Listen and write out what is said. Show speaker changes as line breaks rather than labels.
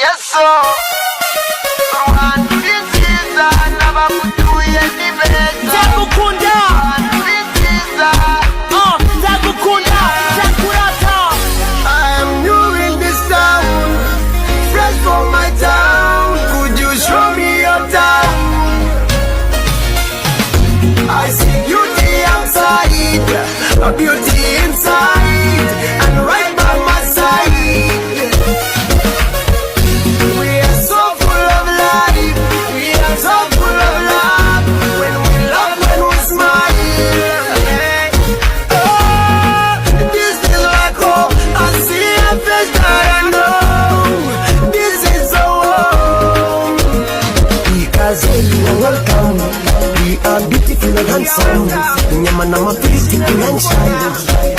Yes, so Rwanda ni nziza n'abagutuye ni beza.
Ndagukunda
Rwanda ni nziza.
Ndagukunda ndakurata.
I am new in this town, fresh from my town. Could you show me your town? I see beauty outside, a beauty inside, and right by my side. We are so full of life, we are so full of love. When we love, when we smile. Oh, this is like home. I see a face that I know. This is so home. Because you are welcome. We are beautiful and handsome. Nyama na mapiti and shine.